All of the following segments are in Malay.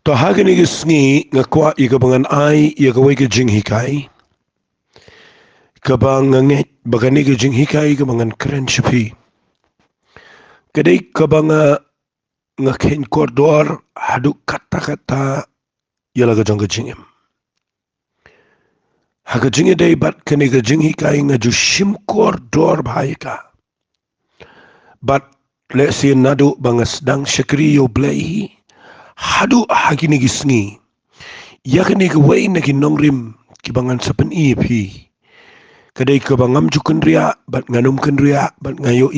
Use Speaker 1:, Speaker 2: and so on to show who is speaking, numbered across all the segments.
Speaker 1: To hagani gisngi ngakwa ikabangan ai yakawai ka jing hikai kabang nganget bagani ka jing hikai kabangan keren shapi kadai kabanga ngaken kordor haduk kata-kata yala ka jong ka jingim haka jingi dai bat kani ka jing hikai ngaju shim kordor bhaika bat lesi nadu banga sedang syakri yo Blei hadu hagini gisngi yakni ka wai na kinongrim kibangan sapen ipi kadai ka bangam jukun ria bat nganum Kynriah bat ngayo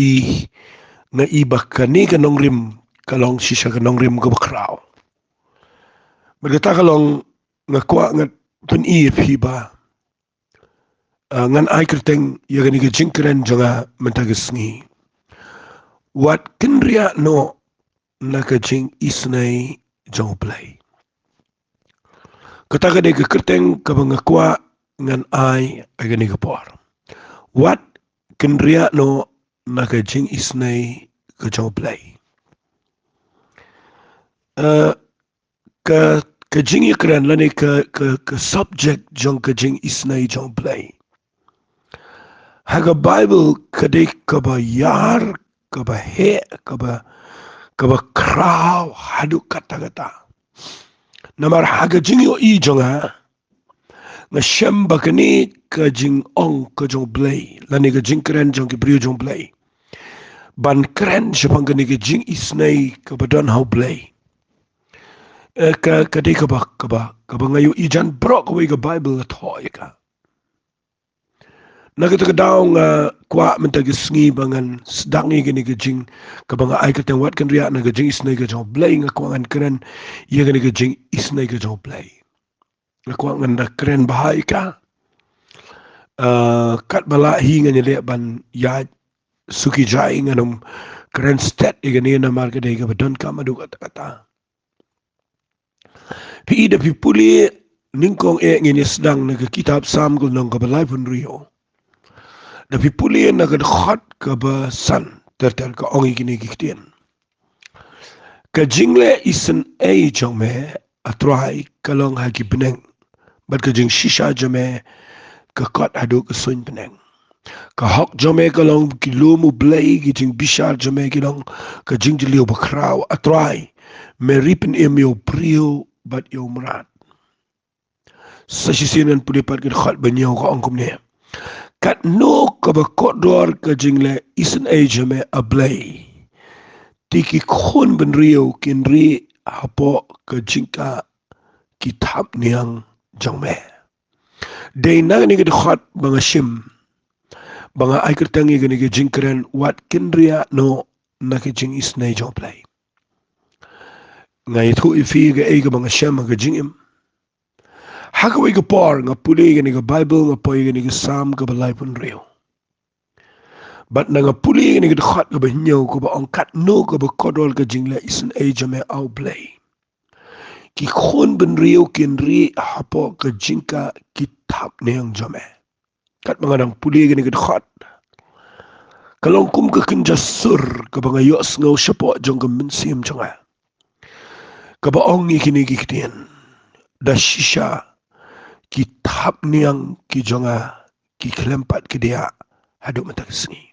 Speaker 1: nga bakani ka nongrim kalong sisa ka nongrim ka bakraw berkata kalong ngakwa ngat pen ipi ba ngan ai kerteng yakni ka jingkren janga mentagisngi wat Kynriah no naka Jingisnei jong Blei kata kadai ka kerteng ka bangakwa ngan ai agani ka por wat Kynriah no naka Jingisnei ka jong Blei ka jingi keren lani ka subject jong ka Jingisnei jong Blei haga Bible kadai ka ba yar ka ba he ka ba kraw hadu kata-kata namar haga jingi o i jonga nga shem bakani ka jing ong ka jong Blei lani ka jing keren jong ki brio jong Blei ban keren shapang kani ka Jingisnei ka badan hau Blei ka di ka ba ngayo i jan bro ka wai ka Bible at hoi ka nakita ka daw nga kwa mentagisngi bangan sedangi gini ka jing ka banga ay kateng wat Kynriah na ka Jingisnei ka jong Blei nga kwa ngan keren iya gani ka Jingisnei ka jong Blei nga kwa ngan na keren bahai ka kat balahi nga nyali ban ya suki jai nga nung keren stat igani na marka day ka badon ka madu kata-kata pi da pipuli ningkong ngini sedang na ka kitab samgul nung ka balay pun rio da pipuli na ka khot ka ba san terter ka ongi kini kiktian ka jingle isen ay jong me atrai kalong haki beneng bat ka jing shisha jame ka kot hadu ka sun beneng ka hok jame kalong kilomu Blei ki jing bishar jame kilong ka jing jiliu bakraw atrai meripin yo prio bat yo merat sa sisinan pulipat ka khot banyaw ka ongkum ne kat no ka ba kodor ka jingle isen ay jame a Blei tiki khon ben rio Kynriah hapo ka jingka kitab niang jongme day na ni ka khot banga shim banga ay kertangi gani ka jingkren wat Kynriah no na ka Jingisnei jong Blei ngay thu ifi ga ay ka banga shim ka jingim hakaway ka por nga puli gani ka Bible nga poy gani ka Sam ka balay pun rio bat na nga puli gani ka khot ka ba hinyaw ka ba ongkat no ka ba kodol ka jingle isen ay jame au Blei ki khon ben rio Kynriah hapo ka jingka kitab niang jame kat mga nang puli gani ka khot kalong kum ka kinjasur ka ba ngayos ngaw siyapo jong ka mensim jonga ka ba ongi kini kiktian da shisha kitab niang ki jonga ki kelempat ki dia hadu matagisngi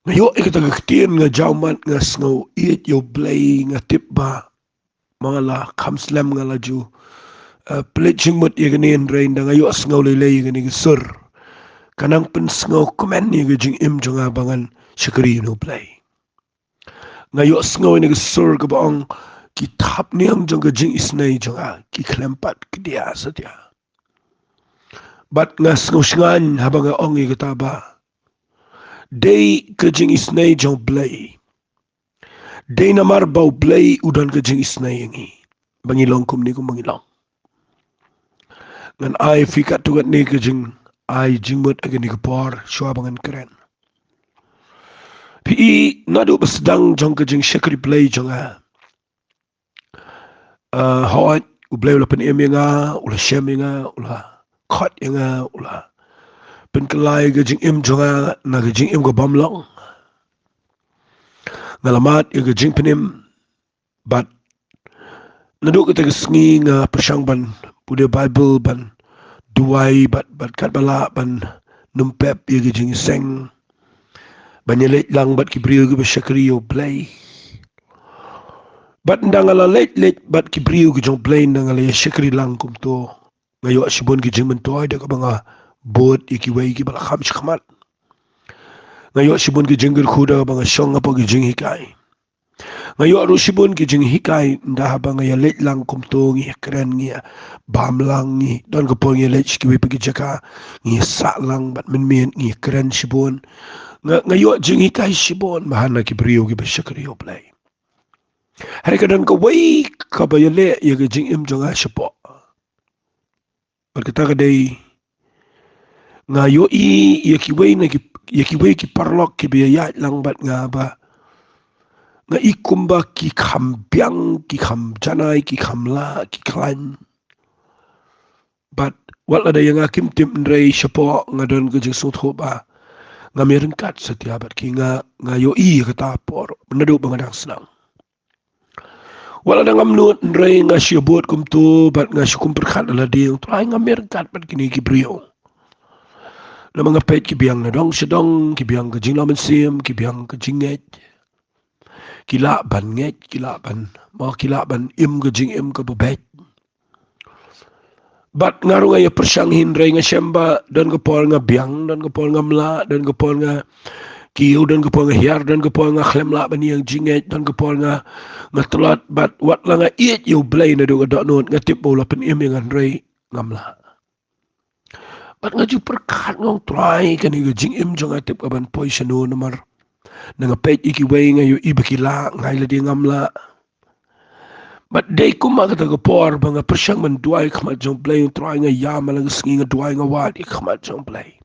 Speaker 1: ngayo ikita kiktian nga jaumat nga sngaw it yo Blei nga tipba mga la kamslam nga laju pledging mut ya ganin rain da ngayo sngaw lelay gani gisur kanang pensngaw komen ni gajing im jonga bangan syakri no Blei ngayo sngaw ni gisur ka baong kitab niang jong ka Jingisnei jonga ki kelempat ki dia satya bat nga sngaw singan habang nga ongi kataba day ka Jingisnei jong Blei day namar bau Blei udan ka Jingisnei yangi bangilong kum ni kum bangilong ngan ay fikat tugat ni ka jing ay jingmut agani ka por shwa bangan keren pi nadu basdang jong ka jing syakri Blei jonga hawat u Blei ula pen nga ula shem nga ula khot nga ula pen kelai ka jing im jonga na ka jing im ka bamlong ngalamat ka jing penim bat Naduk kita kesengi nga persang ban pude Bible ban duai bat kat bala ban numpep ye ke Jingisnei banyelet lang bat kibriu ke besyakriyo Blei bat ndangala let bat kibriu ke jong Blei ndangala ya syakri lang kum to ngayo sibon ke jing mentoy da ka banga bot iki wei ki bala kham shkhamat ngayo sibon ke jingger khuda banga shong apa ke jing hikai ngayo aru sibon ke jing hikai nda banga ya let lang kum to ngi kren ngi bam lang ngi don ko pol ngi let ki wei pagi jaka ngi sa lang bat men ngi kren sibon ngayo jing hikai sibon bahana kibriu ke besyakriyo Blei hari kadang ko wei ka ba yale ya ke jing im jonga syapo berkata kadai ngayo ya ki wei na ki parlok ki biaya lang bat nga ba nga ikumba ki khambyang ki kham janai ki khamla ki klan bat wala da yang akim tim ndrei syapo nga don ke jing sut ho ba nga merengkat setiap bat ki ngayo kata por menadu bangadang senang wala da ngamnut ndrei nga syabot kum tu bat nga syukum perkhat ala ding trai nga merengkat bat kini ki brio na mga pet ki biang na dong sedong ki biang ke jing lamen sim ki biang ke jinget kila ban nget kila ban im ke jing im ke bebet bat ngaru nga ya persang hindrei nga syamba dan ke pol nga biang dan ke pol nga mla dan ke pol nga kiu dan ke pol nga hiar dan ke pol nga khlem la ban yang jinget dan ke pol nga telat bat wat la nga iet yu Blei na do ga not nga tip bola pen im yang rei ngamla bat nga ju perkat ngong try kan ga jing im jong atip ka ban poison no nomor nga pet iki wei nga yu ibakila ngai la di ngamla bat dei kuma kata ga por banga persang man duai khmat jong Blei try nga yam la ngi nga duai nga wat ik khmat jong Blei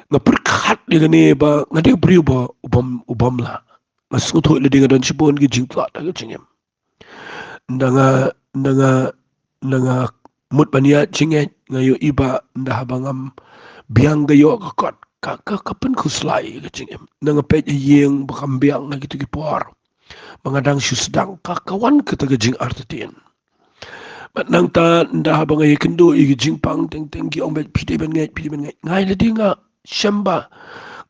Speaker 1: nga perkat di ne ba nga de briu ba ubam la nga sut ho le di nga don sibon gi jing tla ga jing im ndanga mut bania jinget ngayo iba ndah bangam biang gayo ka kapen khuslai ka jingem nanga pet yeng bakam biang na gitu ki por mangadang susdang ka kawan ka taga jing artitien bat nang ta ndah bangay kendo i jing pang teng ki ong bet pide ben ngai ngai le dinga syamba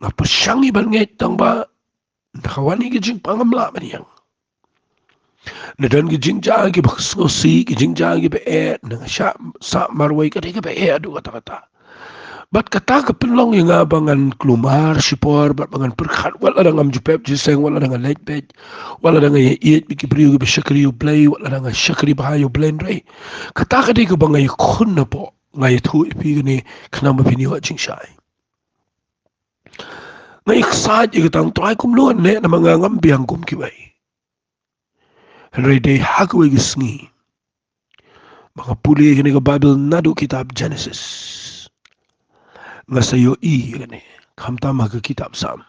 Speaker 1: nga pasyangi ban ngai tang ba kawan i jing pangam la baniang na dan ki jingja ki baksosi ki jingja ki be na sa marway ka be adu kata bat kata ka penlong yang abangan klumar sipor bat bangan perkhat wala dangam jupep jiseng wala dangan late bed wala dangan iet ki briu ki syakri Blei wala dangan syakri bahayo blendrei kata ka di ka bangay khun na po ngai thu ipi ni khnam bini wa jingshai ngai khsaj ki tang try kum luan ne na mga ngam biang kum ki bai Henry day hagwe gisngi. Mga puli kini ka Bible nadu kitab Genesis. Nga sayo kini. Kamta mga kitab Sam.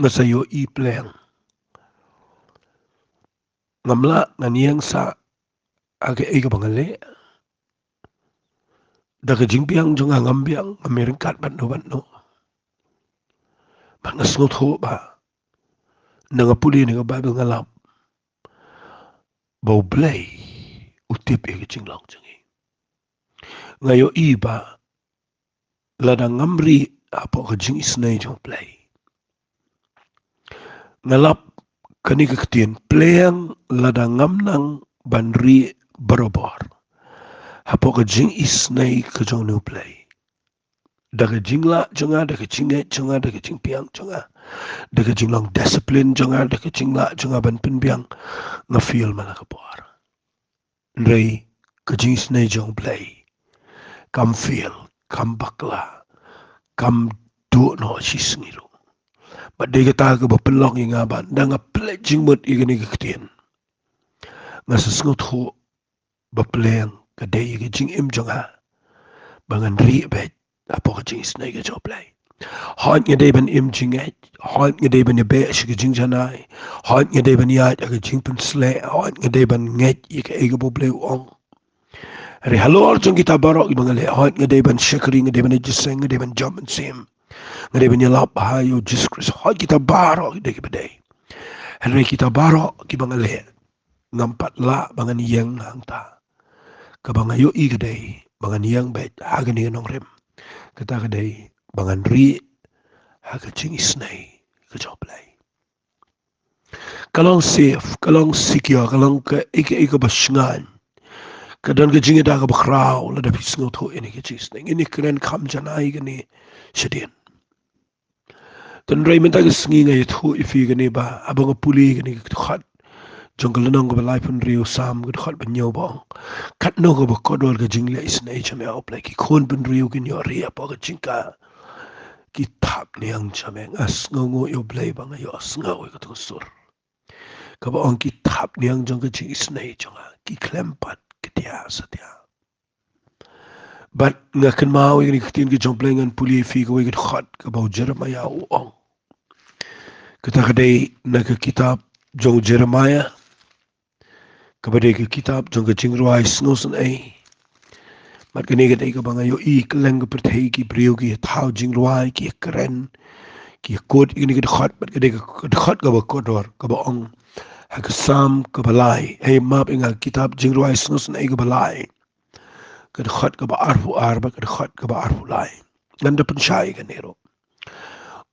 Speaker 1: Nga sayo pleng. Ngamla nga niyang sa aga ka bangali. Daga jingpiang jong ngambiang ngamirengkat banno. Mga snot ho ba. Nga puli ni ka Bible nga lap. Bau Blei utip jinglang jangi. Ngayo iba ladang ngamri apa ka Jingisnei jong Blei. Ngalap kani kaktian pleang ladang ngamnang banri barobor. Apa ka Jingisnei ka jong nu Blei. Daga jingla jonga, daga jinget jonga, daga jingpiang jonga. Daga jinglang disiplin jonga, daga jingla jonga ban pinbiang nga feel malakapor. Nrei ka Jingisnei jong Blei. Kam feel, kam bakla, kam do no sisngiru. Badai kata ka bapelong nga ban, da nga pledging mut igani kaktian. Nga sasngot ho bapeleng kadai ka jing im jonga. Bangan ri bet. Apo ka Jingisnei ka jong Blei. Hant nga day ban im jinget, hant nga day ban yabe siya ka Jingisnei, hant nga day ban yat ka jingpensle, hant nga day ban nget ika ega bo Blei uong. Hari halor jong kita barok ibang ale, hant nga day ban syakri, nga day ban jiseng, nga day ban jam and sim, nga day ban yalap bahayo Jesus Christ, hant kita barok day kibaday. Hari kita barok ibang ale, ngampat la bangan yang hangta. Kabangayo I kadai bangan yang bet hagan ni nong rem. Kata kadai bangan ri haga jingisnei ke Blei. Kalong safe, kalong secure, kalong ke ika basengan. Kadang ke jingi dah ke bakrau la dapat sengot ho ini ke jingisnei. Ini keren kam janai gani sedin. Dan rai minta ke sengi ngai thu ifi gani ba abang puli gani ke khat. Jonggal nong ke Blei pun rio sam ke khat banyo bang. Kat no ke bakodol ke jingla isnei chame Blei ki kon pun rio gani yo ria pa ke jingka. Ki tap niang chame ngas ngongo yo Blei bang yo ngau ke tusur. Kaba ong ki tap niang jong ke jingisnei jonga ki klempat ke dia setia. But ngakan mau yang ikutin ke jong Blei ngan puli fi ke wikit khat ke bau Jeremiah uong. Kita kadai nak ke kitab jong Jeremiah. Kepada ke kitab jong ke Kynriah snosen ai. Mat kini kadai ke bangayo I keleng ke perthai ki brio ki thau Kynriah ki keren ki kod ini ke khat mat kadai ke khat ke bakodor ke ong hak sam ke Blei. Hey map ingat kitab Kynriah snosen ai ke Blei. Ke khat ke ba arfu arba ke khat ke ba arfu lai. Nganda pensyai ke nero.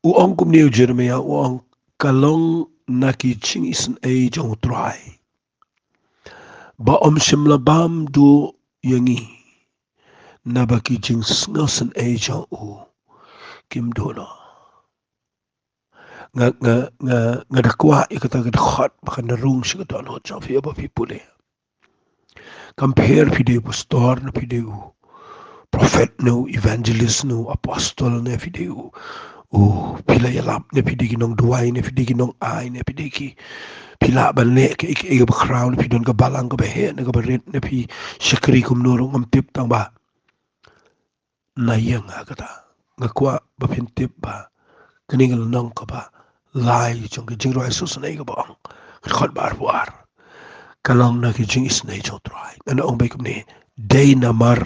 Speaker 1: Uong kum niu Jeremiah uong kalong naki jingisnei jong try. Ba om shimla bam du yangi. Nabaki jingisnei jong u kim dono. Nga dakwa ikata ke khat bakan narung shi ke dono jong fi aba fi pule. Compare video pastor na video prophet no evangelist no apostle na video pila yalap na video kinong duway na video kinong ay na video ki pila banle ke ik background na pidon ka balang ka bahe na ka barit na pi syakri kumnurong ang tip tang ba nayang kata ngakwa ba pintip ba kaningal nang ka ba lai jong ka Kynriah susanay ka ba ang khot bar buar kalong na ki jingisnei jong try. Ano ang baik ni day namar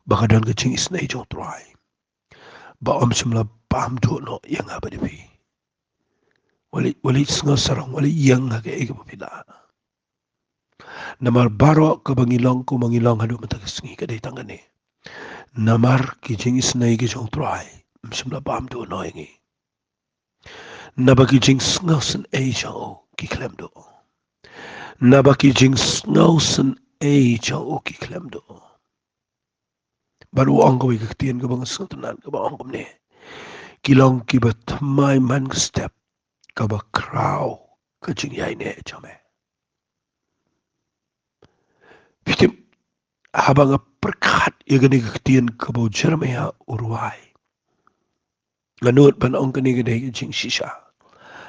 Speaker 1: baka don ka jingisnei jong try. Ba om simla pam do no yang apa dipi. Wali sengal sarang wali yang ha ke ega pila. Namar baro ka bangilong ko mangilong hadu mata sengi ka day tangani. Namar ki jingisnei ki jong try. Simla pam do no yangi. Nabaki jing sengal sen ei jong ki klem do. Nabaki jing snausen ei jauh ki klem do. Baru ang kawai kaktian ka bang sultanan ka ba ang kumne. Kilong ki ba tamay man step ka ba kraw ka jing yay ne jame. Pitim habang perkat igani kaktian ka ba Jeremiah urway. Nganut ban ang kani gadai jing shisha.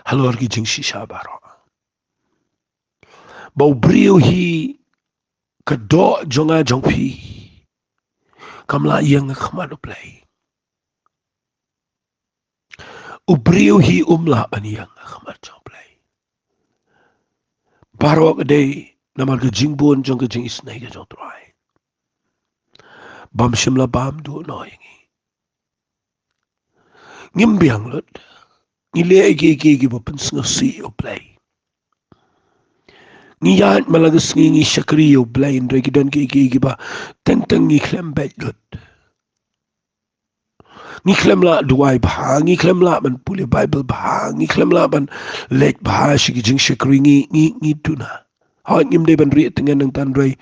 Speaker 1: Halor ki jing shisha baro. Bau brio hi kado jonga jongpi kamla yang khamado Blei. Ubrio hi umla ban yang khamad jong Blei. Baro kadai namal ke jingbon jong ke jingisnei ke jong try. Bam shimla bam do no yangi. Ngimbiang lut. Ngile egi ba pensngasi o Blei. Ngiyat malagas ngi syakri o Blei ndre gidan ki ba tentang ngi klem bet lut. Ngi klem la duai bah, ngi klem la ban puli Bible bah, ngi klem la ban let bah shi jing syakri ngi tuna. Ha ngim de ban ri tengen nang tan rei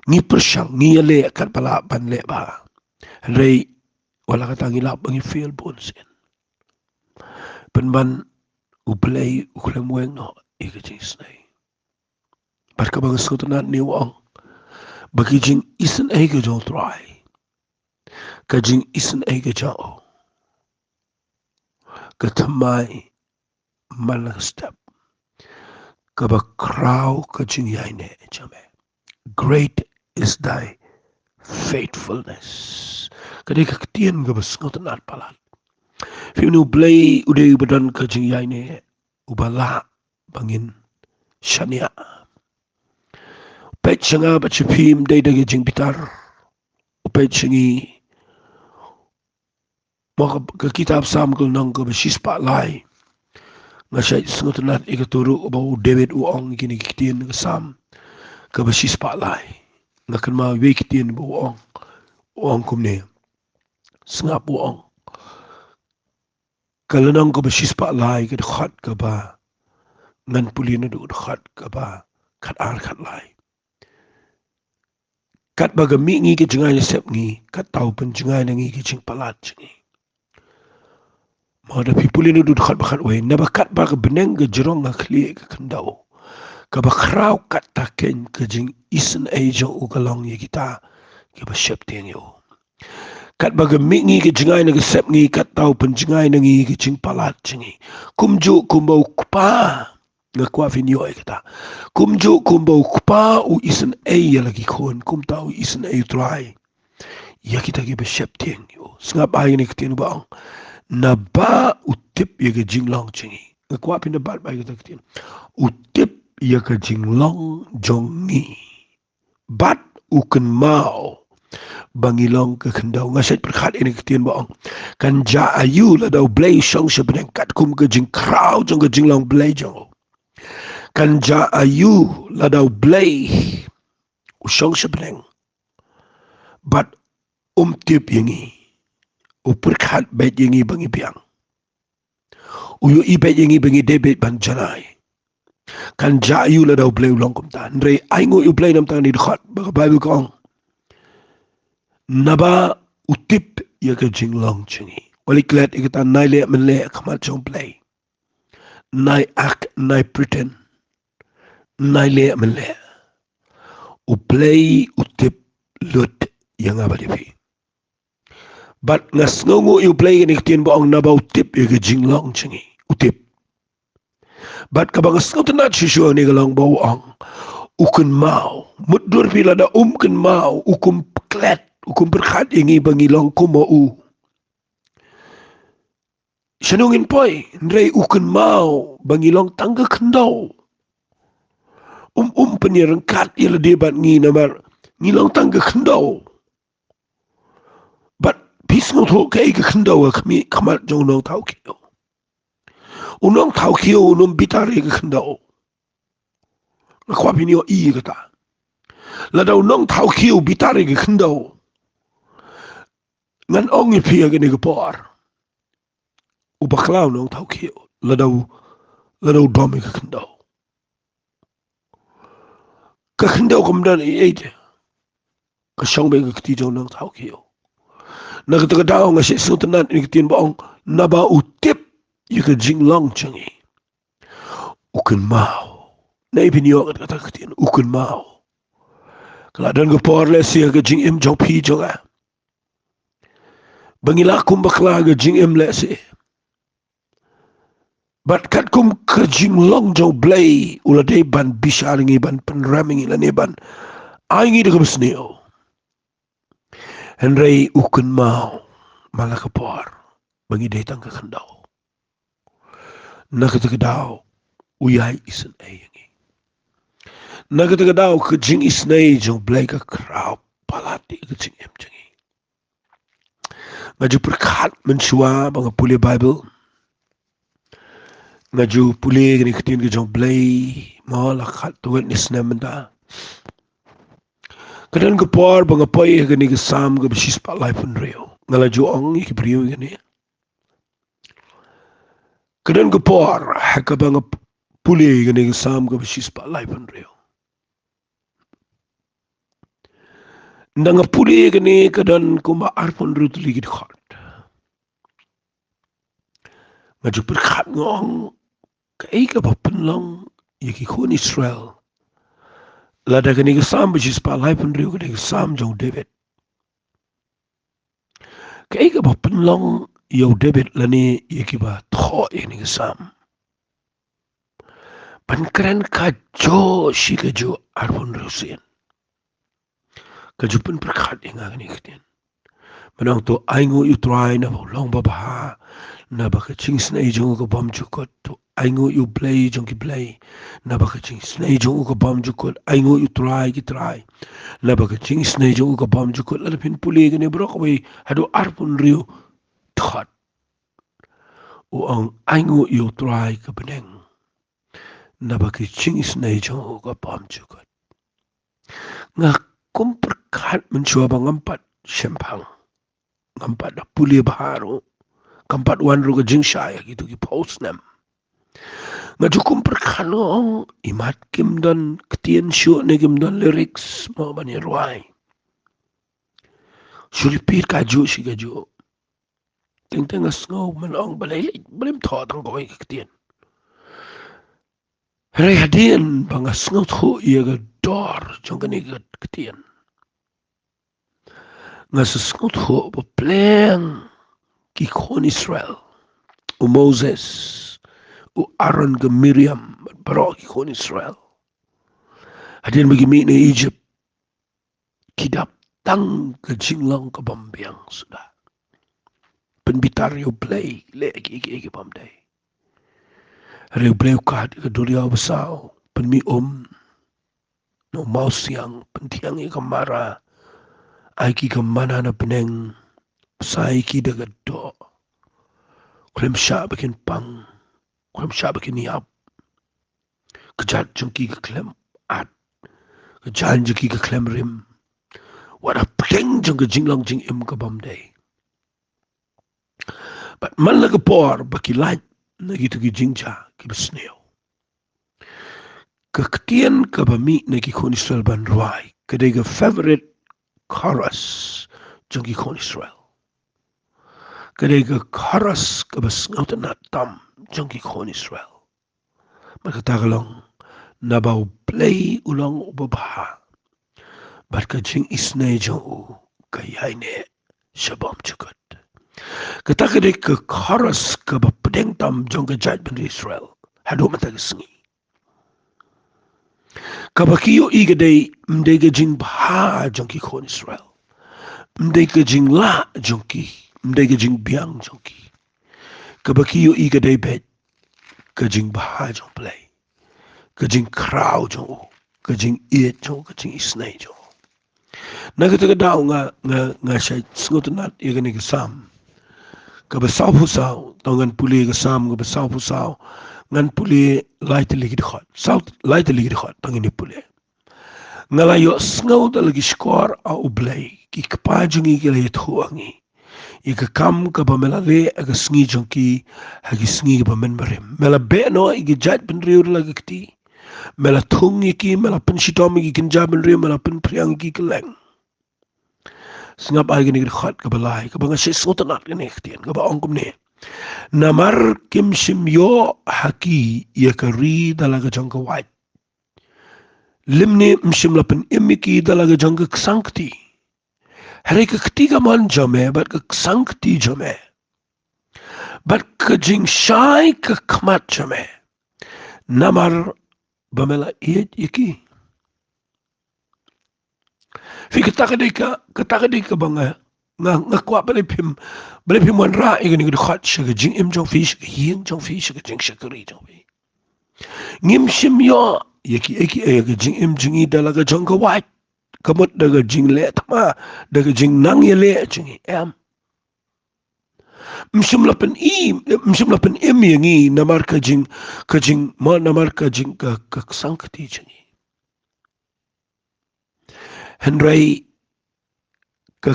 Speaker 1: ngi persyang ngi le kat pala ban le bah. Rei wala kata ngi lap ngi feel bonsin. Penban u Blei u klem weng no ika jingisnei. Barka bang sultanat ni wang bagi jing isen ai ke jong try. Ka jing isen ai ke jao. Ka tamai malang step. Ka ba kraw ka jing yay ne jame. Great is thy faithfulness. Kadai ka ketian ka ba sultanat palat. Finu Blei udah badan ka jing yay ne ubala bangin syania. Pet sanga ba chipim day dagi jing bitar. Pet sangi maka ke kitab sam kul nang ke besis pak lai. Ngasai sengotanat ikaturu bau David uang kini kitien ke sam. basis palai ngakan ma weki tien bo ong kumne sngap bo ong kalanang ka basis palai ka khat ka ba ngan pulina du khat ka ba khat ar khat lai kat baga mi ngi ke jingai sep ngi kat tau pen jingai ngi ke jing palat jingi ma da pipulina du khat ba khat we na ba kat ba ka beneng ga jerong ga khli ka khandau ka ba khrau kat ta ken ka jing isen ejo u ka long ye kita ke ba shep tiang yo kat baga mi ngi ke jingai na ga sep ngi kat tau pen jingai ngi ke jing palat jingi kumju kumbau kupa nga kwa vinyo ay kita kumju kumbau kupa u isen ay lagi kon kum tau isen ay try ya kita ke ba shep tiang yo sngap ay ni kitin ba na ba utip ya ga jinglong jingi nga kwa pin ba ba kita kitin utip ya ga jinglong jongi bat uken mau bangilong ke kendau ngaset perkhat ini ketien baong kan ja ayu la dau blei shong se beneng kat kum ke jing krau jong ke jinglong blei jong kan ja ayu la dau blei usong se beneng bat tip yengi perkhat bet yengi bangi piang uyu i bet yengi bangi debet ban janai kan ja ayu la dau blei long kum tan re aingo yu blei nam tan ni khat ba bible kong naba utip ya ke jinglong chingi wali klet ikata nai le men le khamat chong play nai ak nai pretend nai le men le u play utip lut yang abadi fi but ngas ngongo you play ni tin ba ong naba utip ya ke jinglong chingi utip but ka bang skot na chisho ni galong ba ong ukun mau mudur pila da kun mau ukum klet ukum berkhat ingi bangilong kumo Senungin poi, nrei ukun mau bangilong tangga kendau. Penirengkat ila debat ngi namar ngilong tangga kendau. But pis ngot ho kai ke kendau kami kamat jong nong tau kio. Unong tau kio unong bitare ke kendau. Lakwa pinio i kata. Lada unong tau kio bitare ke kendau. Ngan ongi pia ke ni ke por. Ubaklau nong tau kio. Ladau domi ke kendau. Kakendau kemudian aja. Kasong bega ketijau nang tau kio. Na ketagadaw nga si sutanat ni ketin baong naba utip yu ka jinglong changi. Ukun mau. Na ipinyo kata ketin ukun mau. Kaladan ka porle siya ka jing im jong pi jong a. Bangila kum bakla ka jing im le si. Bat kat kum ka jinglong jong blei uladay ban bisharingi ban panramingi lani ban. Aingi da kabasniyo. Henry ukun mau malakapor bangi datang ke kendau. Nakatagadaw uyay isan ayangi. Nakatagadaw ke Jingisnei jong Blei ka kraw palati ke jing em jangi. Ngaju perkat mensua mga puli Bible. Ngaju puli gani ketin ke jong Blei mo lakat tuwet ni snemenda. Kadang kepor bang apoy gani ke sam ke besis palai pun reo. Ngalaju ong iki priyo gani. Kadang kepor haka bang puli gani ke sam ke besis palai pun reo. Nang puli gani kadang kuma arpon reo tuligid khat. Ngaju perkat ngong kai ka papenlong yaki kun Israel. Lada gani ke sam besis palai pun reo gani ke sam jong David. Kai ka papenlong yo David lani yaki ba tho ini ke sam. Pankran ka jo si ka jo arpon reo sin. Kaju pun perkat inga gani ketin. Menang tu aingu utrai na long babaha na baka Jingisnei jong ko bom jukot tu aingu yu Blei jong ki Blei na baka Jingisnei jong ko bom jukot aingu utrai ki trai na baka Jingisnei jong ko bom jukot lalapin puli gani brok wei hado arpun riu thot uang aingu yu trai ka beneng na baka Jingisnei jong ko bom jukot nga kumperkat mencoba ngampat sempang ngampat da puli baharu kampat wanru ke Jingisnei gitu ki post nam nga cukum perkano imat kim don ketien syu ne kim don lyrics mo bani ruai suripir kaju si kaju ting ting asngau manong balai belum tho tang ko ketien Rai hadien bang asngau tho ia ga dor jong kani ketien nga sesngau tho bo pleng ki kon Israel u Moses u Aaron ke Miriam bro ki kon Israel hadien bagi mi ne Egypt kidap tang ke jinglang ke bambiang sudah penbitar yo Blei le ki bamdai Rio Blei ka ke duria besau penmi no mau siang pentiang i kamara ai ki kamana na peneng sai ki daga do klem sha bakin pang klem sha bakin yap kejat jengki ke klem at kejan jengki ke klem rim wada peng jeng ke jinglang jing im ke bamdai but man la ke por baki light na gitu ki jingja ki besneo ketien ke bami na ki kon Israel ban ruai kedai ke favorite chorus jeng ki kon Israel kedai ke chorus ke besngau na tam jeng ki kon Israel maka tagalong nabau Blei ulang ubabha bat ka Jingisnei jeng u kayaine shabam cukat kedai ke chorus ke bapedeng tam jeng ke jaj ben Israel hadu mata kesengi kabakiyo i kedai mdai ke jing bha jeng ki kon Israel mdai ke jing la jeng ki mdai ke jing biang jeng ki kabakiyo i kedai bet ke jing bha jeng Blei ke jing krau jeng u ke jing iet jeng ke jing isnei jeng na kita daw nga siya singot nat iya gani kesam ka besaw pusaw tangan puli kesam ka besaw pusaw ngan puli lai teli khot south lai teli khot tangin ni puli ngalayo sngaw lagi skor au Blei ki kapajungi ki lai thuangi i ka kam ka bamelale aga sngi jongki hagi sngi ka bamen barim mela be no i ki jat ben riur lagi kti mela thungi ki mela penshitom ki kinja ben riur mela pen priang ki keleng singap ay gini khot ka balai ka banga sis ngotanat gini ktien ka ba ongkum ne namar kim sim yo haki ya kari dalaga jangka white limni msim lapen imiki dalaga jangka ksangti hari ka ketiga man jame bat ka ksangti jame bat ka jing shai ka kmat jame namar bamela iet iki fi ketakadika banga nga kwa bale pim wan ra igani gud khat shiga jing im jong fi shiga yin jong fi shiga jing shakari jong fi ngim shim yo yaki ga jing im jingi dalaga jong ka wat kamut daga jing le tama daga jing nang ye le jingi em mshim lapen im yangi namar ka jing ma namar ka jing ka sankti jingi henry ka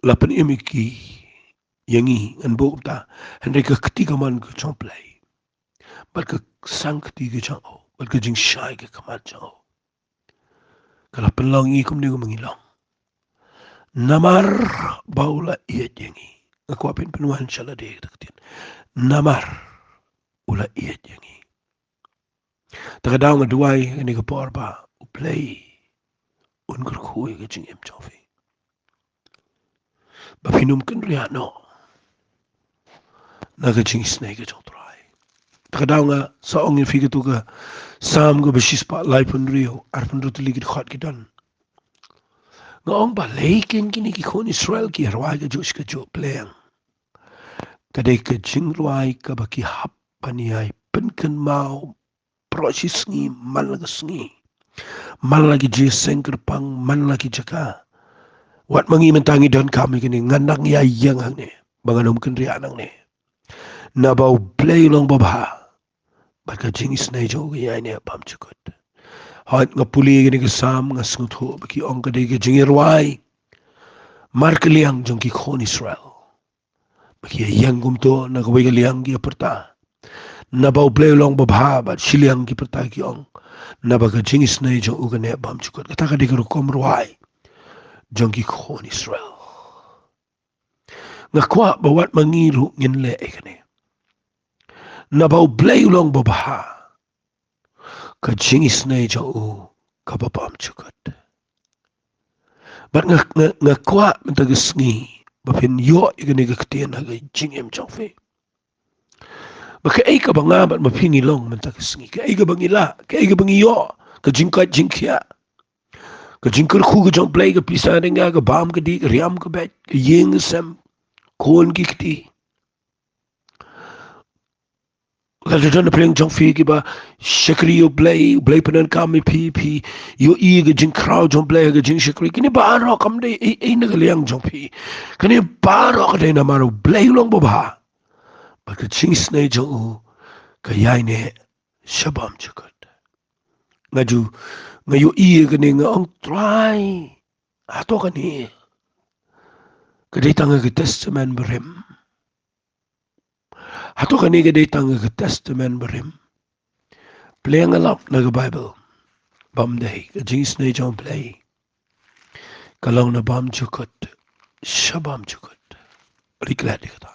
Speaker 1: lapan imiki yangi an bo ta henry ka ketiga man ka chomplay bal ka sankti ka chao bal ka jing shai ka kamat chao ka lapan lang i kum ni ko mangilang namar baula iya yangi ako apin penuhan shala de taktin namar ula iya yangi takadaw nga duway ni ka porba Blei ungur kuy ka jing im chofi bafinum Kynriah no naga Jingisnei ka jong try takadaw nga sa ongin fika tu ka sam ka basis pa lai pun rio arpun rutu ligid khot kidan nga ong ba leikin kini ki kon Israel ki harwai ka jush ka jo pleng kadai ka jingruai ka baki hap paniai penken mau proses ngi man laga sngi man lagi jeseng kerpang man lagi jaka wat mangi mentangi dan kami kini ngandang ya yang hang ne banganom Kynriah nang ne na bau Blei long babha baka Jingisnei jo ya ne pam chukut Hait ngapuli gini kesam ngasngut ho baki ong kadai ke jingirwai mar keliang jong ki khon Israel. Baki yang gumto na kawai keliang ki perta. Na bau Blei long babha bat shiliang ki perta ki ong. Na ba ka Jingisnei jong ugane bam chukot. Kata kadai ke rukom ruai jong ki khon Israel. Ngakwa bawat mangiru ngin le ekane. Na bau Blei long babha ka Jingisnei jong u kababam chukot. But ngakwa mentagisngi bapin yo igani gaktian haga jingem jongfe. Baka ay ka banga bat mapini long mentagisngi. Ka ay ka bangila, ka ay ka bangiyo, ka jingkat jingkya. Ka jingkar khu ka jong Blei ka pisa ringa ka bam ka di ka riam ka bet ka yeng sem kon ki kti. Kalau dah nak pergi jong fi ki ba shakri yo Blei penan kami pi yo i ga jing crowd jong Blei ga jing shakri kini ba ro kam dei ai na ga liang jong fi kini ba ro ka dei na maru Blei long ba ba ba ka Jingisnei jong u ka yai ne shabam chukot ngaju ngayo i ga ne nga ong try ato ka ni ka dei tanga ka testament berim ato ka ni ka dei tanga ka testament berim playing alap na ka Bible bam dei ka Jingisnei jong Blei kalong na bam chukot shabam chukot riklat kata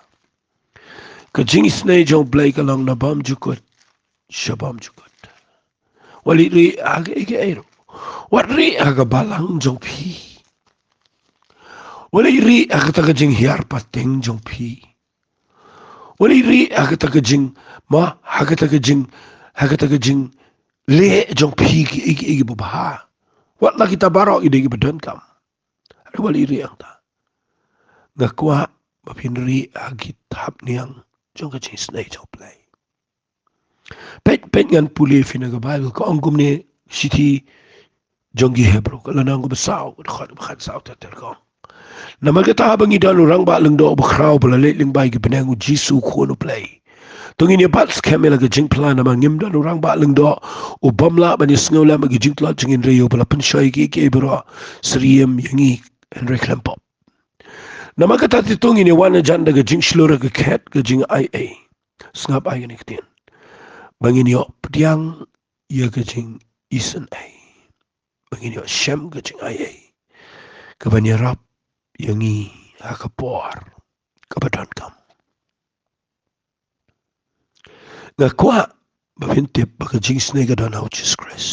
Speaker 1: ka Jingisnei jong Blei kalong na bam chukot shabam chukot wali ri aga ike ero wat ri aga balang jong pi wali ri aga taga jing hiar pateng jong pi wali ri aga taga jing ma aga taga jing le jong pi ki igi babaha wat la kita barok ide igi badan kam wali ri ang ta ngakwa bapin ri agi tap niang jong ka Jingisnei jong Blei pet ngan puli fina ka Bible ko angkum ne siti jong gi Hebrew kalau nang ko basaw ko khat khat saw ter ko na magata bang idan orang ba leng do bakraw bala le ling bai gi benang Jisu ko no Blei tungin ya bat skamela ga jing plan na mangim dan orang ba leng do u bamla ban isngola magi jing tla jingin reyo bala penshoy gi ke bro sriem yangi Henry Klempop na magata titungin ya wana janda ga jing shlora ga ket ga jing IA sngap ai ni ktin bangin yo pediang ya ga jing isen ai bangin yo shem ga jing IA ka banyarap yangi hakapor kabadan kam ngakwa bapintip baka Jingisnei ga don how Jesus Christ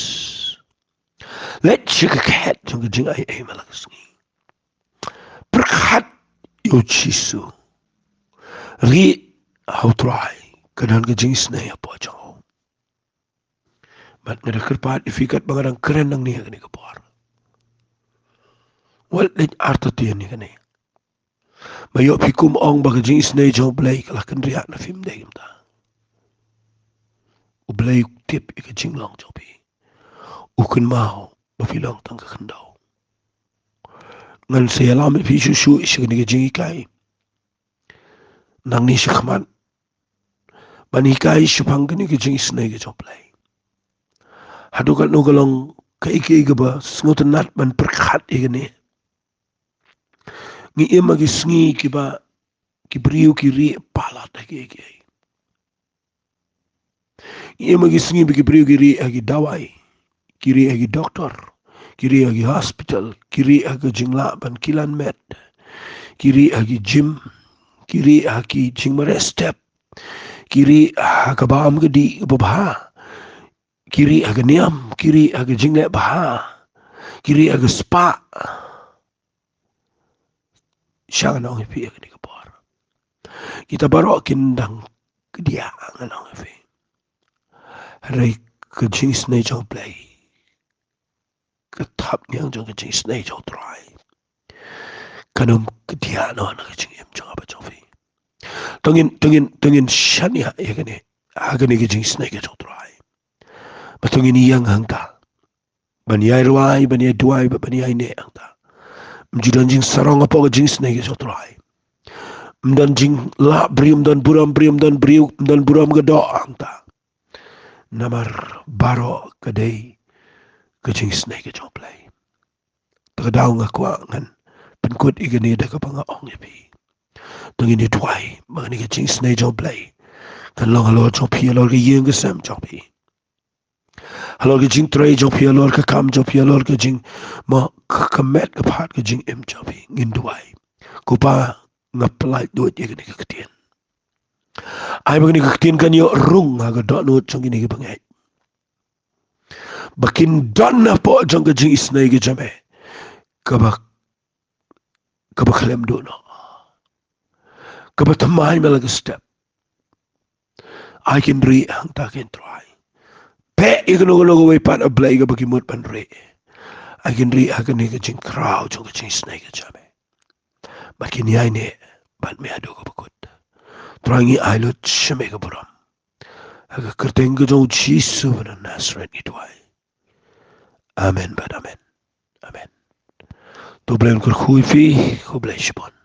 Speaker 1: let chika ket jong ga jing IA malagasngi berkat yo Jisu ri how try kadan ga Jingisnei apo jong bat ngada kerpat ifikat bangarang keren nang niya gani kapor wal let arta tiyan ni gani mayo pikum ong baga Jingisnei jong Blei kala Kynriah na film degim ta u Blei tip ika jinglang jopi u kun mau bafilong tang ka kandau ngan sayalam fi shushu ishigni ga jingi kai nang ni shikman bani kai shupang gani ga Jingisnei ga jong Blei hadukan nugalong kaiki ba sngutan nat man perkat igani ngi ima gi sngi ki ba ki briu ki ri palat agi ima gi sngi ki briu ki ri agi dawai ki ri agi doktor ki ri agi hospital ki ri agi jingla ban kilan med ki ri agi gym ki ri agi jingmare step ki ri agi baam gedi babha kiri aga niam, kiri aga jingle baha, kiri aga spa. Siya nga nang ipi aga ni kapar. Kita baro kindang kedia nga nang ipi. Haray ka Jingisnei jong Blei. Katap niyang jong ka Jingisnei jong try. Kanum kedia no nga jingim jong apa jong ipi. Tungin siya niya aga ni ka Jingisnei ka jong try. Matungin iyang hangta. Banyay ruay, banyay duay, banyay ne hangta. Mjudan jing sarong apa ka Jingisnei ka sotray. Mdan jing la brium dan buram ga do hangta. Namar baro kadai ke jingisnei ke jo Blei tagadaw nga kwa ngan penkut igani da ka panga ong yapi tungin ni twai mani ke jingisnei jo Blei kan long halor jo pi halor ke yeng ke sam jo pi halor ke jing tray jo pi halor ke kam jo pi halor ke jing ma kamet ke phat ke jing em jo pi ngin twai kupa ngaplai duit igani ke ketien ai bagni ke ketien kan yo rung ha ga do no chung ni ke bangai bakin donna po jong ke jingisnei ke jame kabak kalem do no kabak tamai melaga step I can read hang ta can try pe igno go way pan a Blei ga bagi mut pan re I can read hagan ni jing crowd jong jing snake jame bakin yai ne ban me ado go bakut trangi I lo chme ga buram aga kerteng go jong Jesus na Nazareth ni twai amen bad amen amen to blame kur khui fi ko Blei shpon